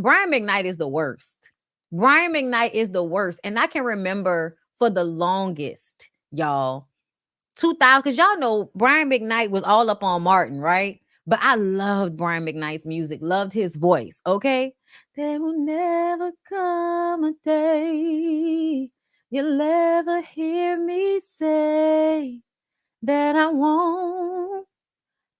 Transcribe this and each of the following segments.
Brian Mcknight is the worst. Brian Mcknight is the worst. And I can remember for the longest, y'all, 2000, because y'all know Brian Mcknight was all up on Martin, right? But I loved Brian McKnight's music, loved his voice, okay? There will never come a day you'll ever hear me say that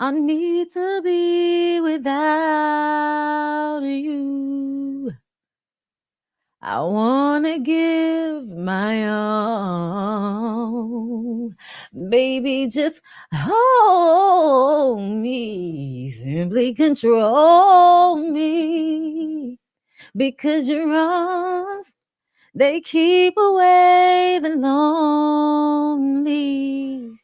I need to be without you. I want to give my all. Baby, just hold me. Simply control me. Because your arms, they keep away the lonelies.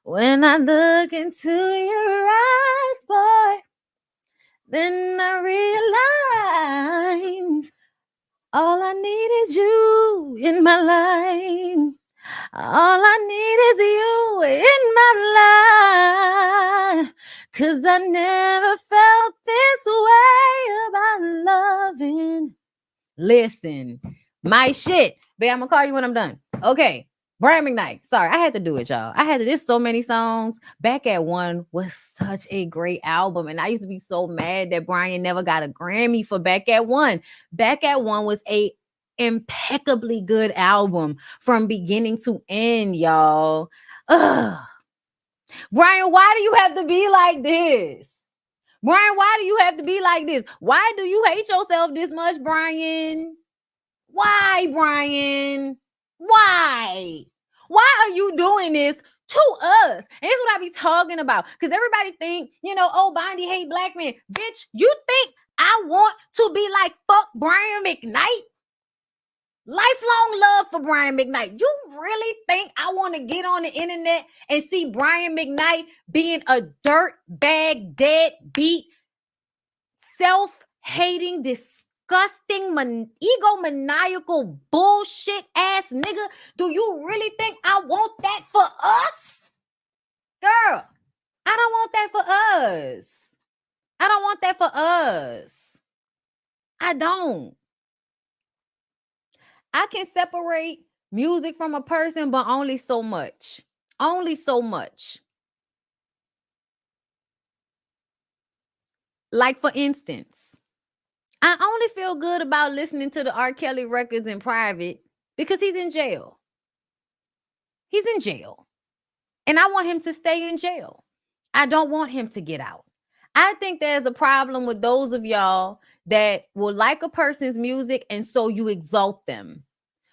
When I look into your eyes, boy, then I realize all I need is you in my life. All I need is you in my life. 'Cause I never felt this way about loving. Listen, my shit. Babe, I'm gonna call you when I'm done. Okay. Brian McKnight. Sorry, I had to do it, y'all. There's so many songs. Back at One was such a great album. And I used to be so mad that Brian never got a Grammy for Back at One. Back at One was a impeccably good album from beginning to end, y'all. Ugh. Brian, why do you have to be like this? Brian, why do you have to be like this? Why do you hate yourself this much, Brian? Why, Brian? Why? Why are you doing this to us? And this is what I be talking about. Because everybody think, oh, Bondy hate black men. Bitch, you think I want to be like fuck Brian McKnight? Lifelong love for Brian McKnight. You really think I want to get on the internet and see Brian McKnight being a dirt bag, deadbeat, self-hating, disgusting, egomaniacal bullshit ass nigga? Do you really think I want that for us? Girl, I don't want that for us. I don't want that for us. I don't. I can separate music from a person, but only so much. Only so much. Like, for instance, I only feel good about listening to the R. Kelly records in private because he's in jail. He's in jail. And I want him to stay in jail. I don't want him to get out. I think there's a problem with those of y'all that will like a person's music, and so you exalt them.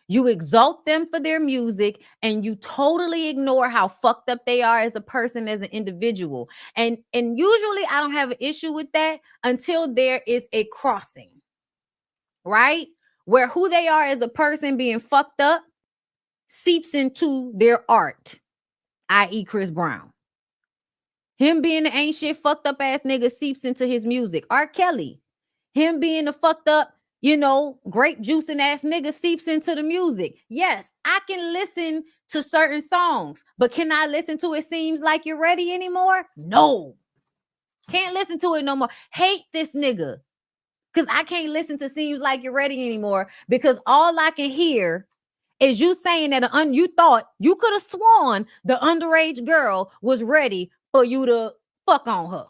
You exalt them for their music, and you totally ignore how fucked up they are as a person, as an individual. And usually I don't have an issue with that until there is a crossing, right? Where who they are as a person being fucked up seeps into their art, i.e. Chris Brown. Him being the ain't shit fucked up ass nigga seeps into his music. R. Kelly, him being the fucked up, grape juicing ass nigga seeps into the music. Yes, I can listen to certain songs, but can I listen to It Seems Like You're Ready anymore? No. Can't listen to it no more. Hate this nigga. Because I can't listen to Seems Like You're Ready anymore, because all I can hear is you saying that you thought you could have sworn the underage girl was ready for you to fuck on her.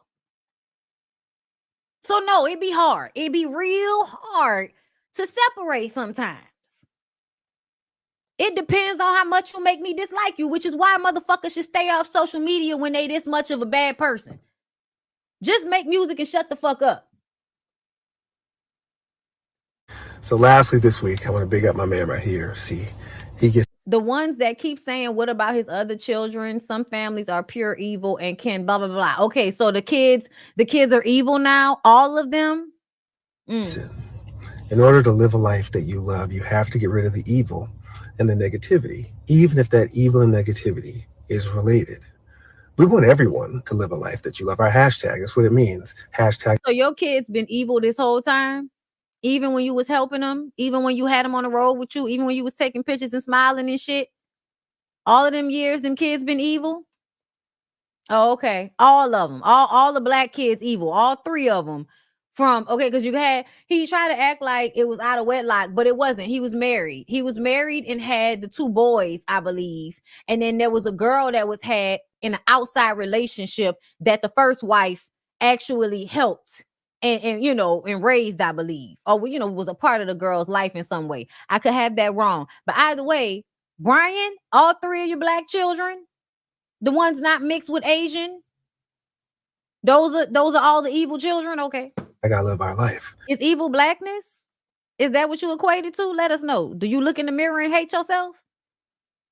So no, it'd be hard. It'd be real hard to separate sometimes. It depends on how much you make me dislike you, which is why motherfuckers should stay off social media when they this much of a bad person. Just make music and shut the fuck up. So lastly this week, I want to big up my man right here. See, he gets the ones that keep saying, what about his other children? Some families are pure evil and can blah, blah, blah. Okay, so the kids are evil now, all of them? In order to live a life that you love, you have to get rid of the evil and the negativity, even if that evil and negativity is related. We want everyone to live a life that you love. Our hashtag, that's what it means. Hashtag. So your kids been evil this whole time? Even when you was helping them, even when you had them on the road with you, even when you was taking pictures and smiling and shit, all of them years, them kids been evil? Oh, okay. All of them, all the black kids evil, all three of them. from, okay, because he tried to act like it was out of wedlock, but it wasn't. He was married. He was married and had the 2 boys, I believe. And then there was a girl that was had in an outside relationship that the first wife actually helped and and raised, I believe, or was a part of the girl's life in some way. I could have that wrong, but either way, Brian, all 3 of your black children, the ones not mixed with Asian, those are all the evil children. Okay. I gotta live our life. Is evil blackness? Is that what you equated to? Let us know. Do you look in the mirror and hate yourself?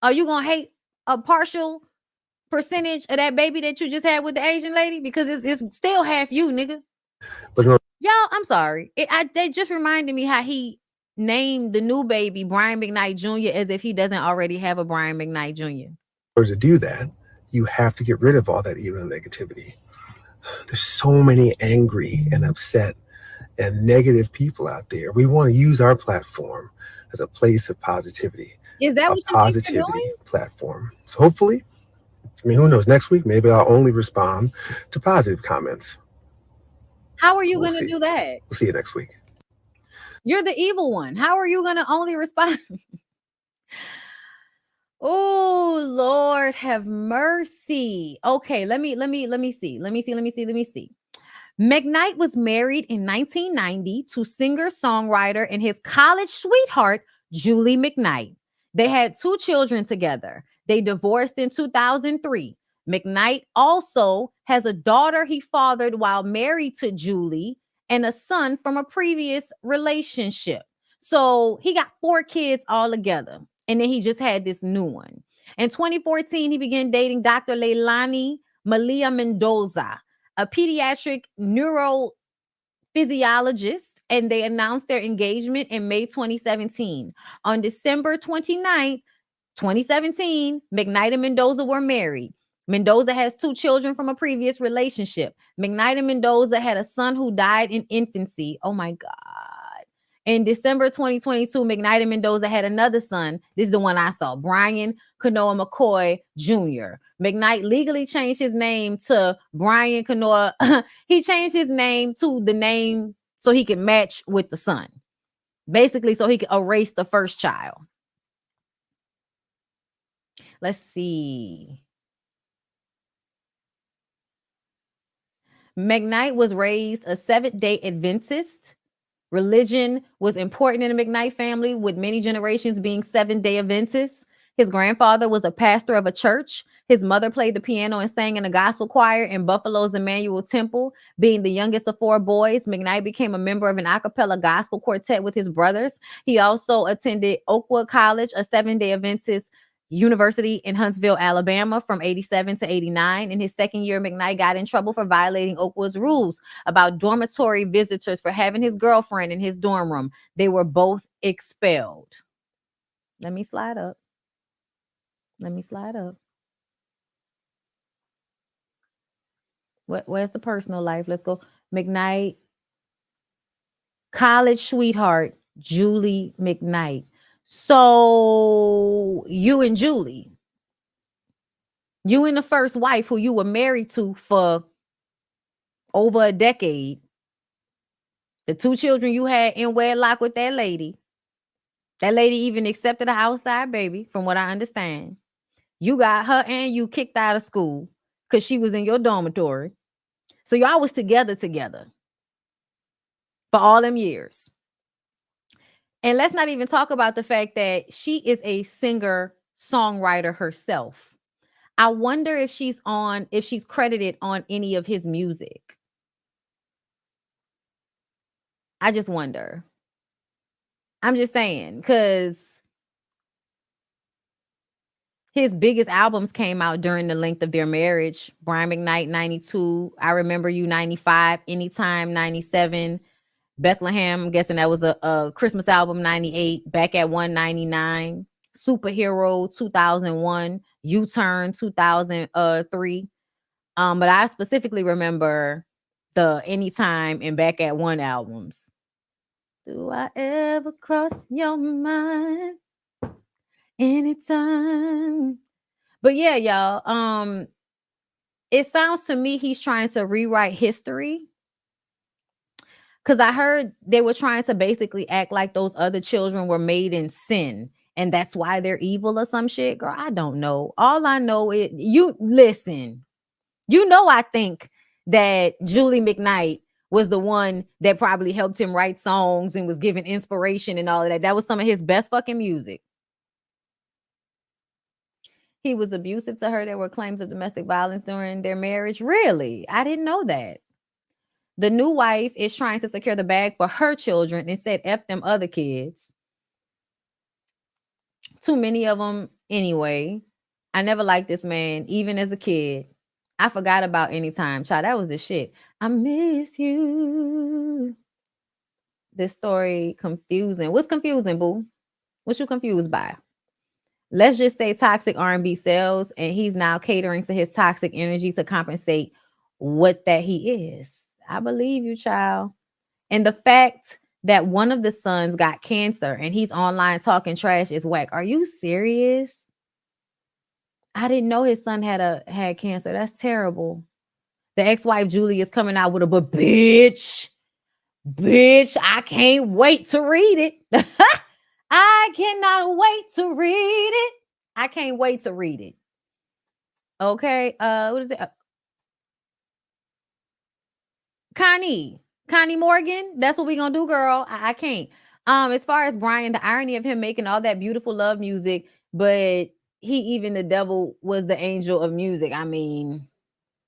Are you gonna hate a partial percentage of that baby that you just had with the Asian lady? Because it's still half you, nigga. But y'all, I'm sorry. They just reminded me how he named the new baby Brian Mcknight Jr. as if he doesn't already have a Brian Mcknight Jr. In order to do that, you have to get rid of all that evil and negativity. There's so many angry and upset and negative people out there. We want to use our platform as a place of positivity. Is that what you think you're doing? Platform. So hopefully, who knows, next week, maybe I'll only respond to positive comments. How are you going to do that? We'll see you next week. You're the evil one. How are you going to only respond? Oh, Lord have mercy. Okay, let me see. Mcknight was married in 1990 to singer-songwriter and his college sweetheart, Julie Mcknight. They had 2 children together. They divorced in 2003. Mcknight also has a daughter he fathered while married to Julie and a son from a previous relationship. So he got 4 kids all together. And then he just had this new one. In 2014, he began dating Dr. Leilani Malia Mendoza, a pediatric neurophysiologist, and they announced their engagement in May 2017. On December 29th, 2017, Mcknight and Mendoza were married. Mendoza has 2 children from a previous relationship. Mcknight and Mendoza had a son who died in infancy. Oh my God. In December 2022, Mcknight and Mendoza had another son. This is the one I saw, Brian Kanoa McCoy Jr. Mcknight legally changed his name to Brian Kanoa. He changed his name to the name so he could match with the son. Basically, so he could erase the first child. Let's see. Mcknight was raised a Seventh-day Adventist. Religion was important in the Mcknight family, with many generations being Seventh-day Adventists. His grandfather was a pastor of a church. His mother played the piano and sang in a gospel choir in Buffalo's Emmanuel Temple. Being the youngest of 4 boys, Mcknight became a member of an a cappella gospel quartet with his brothers. He also attended Oakwood College, a Seventh-day Adventist university in Huntsville, Alabama from 87 to 89. In his second year, Mcknight got in trouble for violating Oakwood's rules about dormitory visitors for having his girlfriend in his dorm room. They were both expelled. Let me slide up. Where's the personal life? Let's go. Mcknight, college sweetheart, Julie Mcknight. So you and Julie, you and the first wife who you were married to for over a decade, the 2 children you had in wedlock with that lady even accepted an outside baby, from what I understand. You got her and you kicked out of school because she was in your dormitory. So y'all was together for all them years. And let's not even talk about the fact that she is a singer-songwriter herself. I wonder if she's credited on any of his music. I just wonder. I'm just saying, because his biggest albums came out during the length of their marriage. Brian Mcknight, 92. I Remember You, 95. Anytime, 97. Bethlehem, I'm guessing that was a Christmas album, 98. Back at 199. Superhero, 2001. U-Turn, 2003. But I specifically remember the Anytime and Back at One albums. Do I ever cross your mind? Anytime. But yeah, y'all. It sounds to me he's trying to rewrite history. Because I heard they were trying to basically act like those other children were made in sin. And that's why they're evil or some shit. Girl, I don't know. All I know is you listen. I think that Julie Mcknight was the one that probably helped him write songs and was giving inspiration and all of that. That was some of his best fucking music. He was abusive to her. There were claims of domestic violence during their marriage. Really? I didn't know that. The new wife is trying to secure the bag for her children and said, F them other kids. Too many of them anyway. I never liked this man, even as a kid. I forgot about Anytime. Child, that was the shit. I miss you. This story confusing. What's confusing, boo? What you confused by? Let's just say toxic R&B sells, and he's now catering to his toxic energy to compensate what that he is. I believe you, child. And the fact that one of the sons got cancer and he's online talking trash is whack. Are you serious? I didn't know his son had cancer. That's terrible. The ex-wife Julie is coming out with a but bitch, I can't wait to read it. I cannot wait to read it. I can't wait to read it. Okay. What is it? Connie Morgan. That's what we gonna do, girl. I can't. As far as Brian, the irony of him making all that beautiful love music, but even the devil was the angel of music. I mean,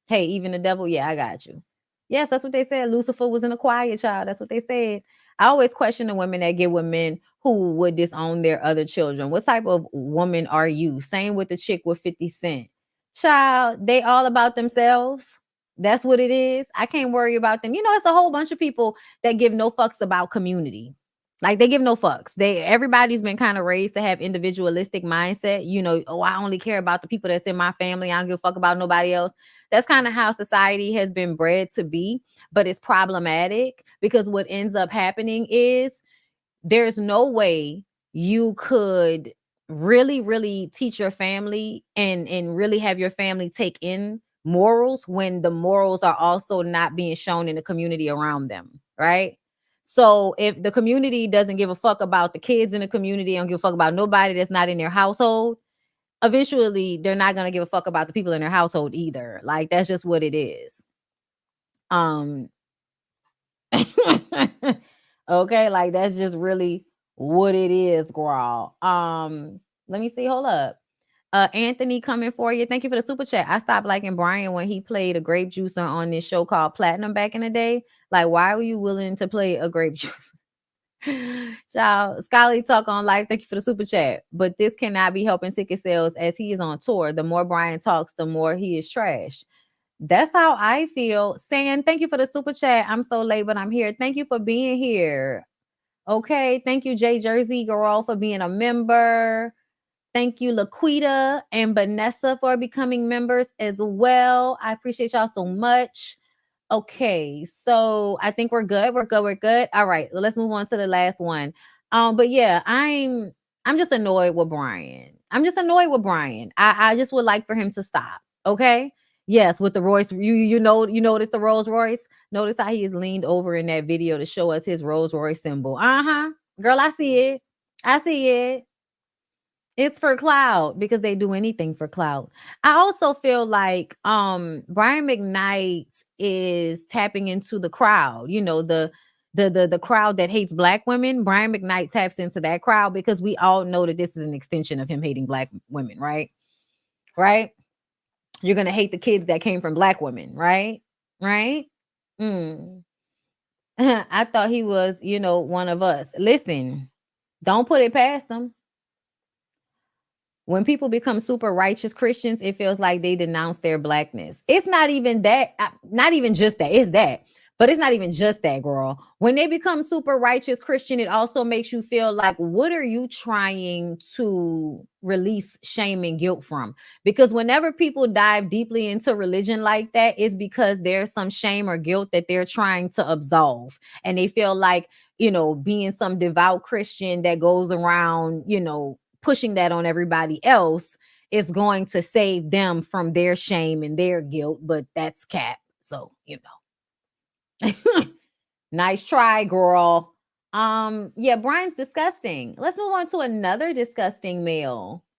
hey, even the devil, yeah, I got you. Yes, that's what they said. Lucifer was in a choir, child. That's what they said. I always question the women that get with men who would disown their other children. What type of woman are you? Same with the chick with 50 Cent. Child, they all about themselves. That's what it is. I can't worry about them. It's a whole bunch of people that give no fucks about community. Like they give no fucks. Everybody's been kind of raised to have individualistic mindset. Oh, I only care about the people that's in my family. I don't give a fuck about nobody else. That's kind of how society has been bred to be, but it's problematic because what ends up happening is there's no way you could really, really teach your family and really have your family take in morals when the morals are also not being shown in the community around them, right? So if the community doesn't give a fuck about the kids in the community, don't give a fuck about nobody that's not in their household, eventually they're not going to give a fuck about the people in their household either. Like that's just what it is. Okay, like that's just really what it is, girl. Let me see. Hold up. Anthony coming for you. Thank you for the super chat. I stopped liking Brian when he played a grape juicer on this show called Platinum back in the day. Like, why were you willing to play a grape juice? Child, Scully Talk on Life. Thank you for the super chat. But this cannot be helping ticket sales as he is on tour. The more Brian talks, the more he is trash. That's how I feel. Saying thank you for the super chat. I'm so late, but I'm here. Thank you for being here. Okay. Thank you, Jay Jersey Girl, for being a member. Thank you, Laquita and Vanessa, for becoming members as well. I appreciate y'all so much. Okay, so I think we're good. We're good. All right, let's move on to the last one. But yeah, I'm just annoyed with Brian. I just would like for him to stop. Okay. Yes, with the Royce, you notice the Rolls Royce. Notice how he is leaned over in that video to show us his Rolls Royce symbol. Girl, I see it. It's for clout because they do anything for clout. I also feel like Brian Mcknight is tapping into the crowd, the crowd that hates black women. Brian Mcknight taps into that crowd because we all know that this is an extension of him hating black women, right? Right? You're gonna hate the kids that came from black women, right? Right? I thought he was, one of us. Listen, don't put it past them. When people become super righteous Christians, it feels like they denounce their blackness. It's not even that, not even just that. It's that. But it's not even just that, girl. When they become super righteous Christian, it also makes you feel like, what are you trying to release shame and guilt from? Because whenever people dive deeply into religion like that, it's because there's some shame or guilt that they're trying to absolve. And they feel like, being some devout Christian that goes around, pushing that on everybody else is going to save them from their shame and their guilt, but that's cap. So, Nice try, girl. Yeah, Brian's disgusting. Let's move on to another disgusting male.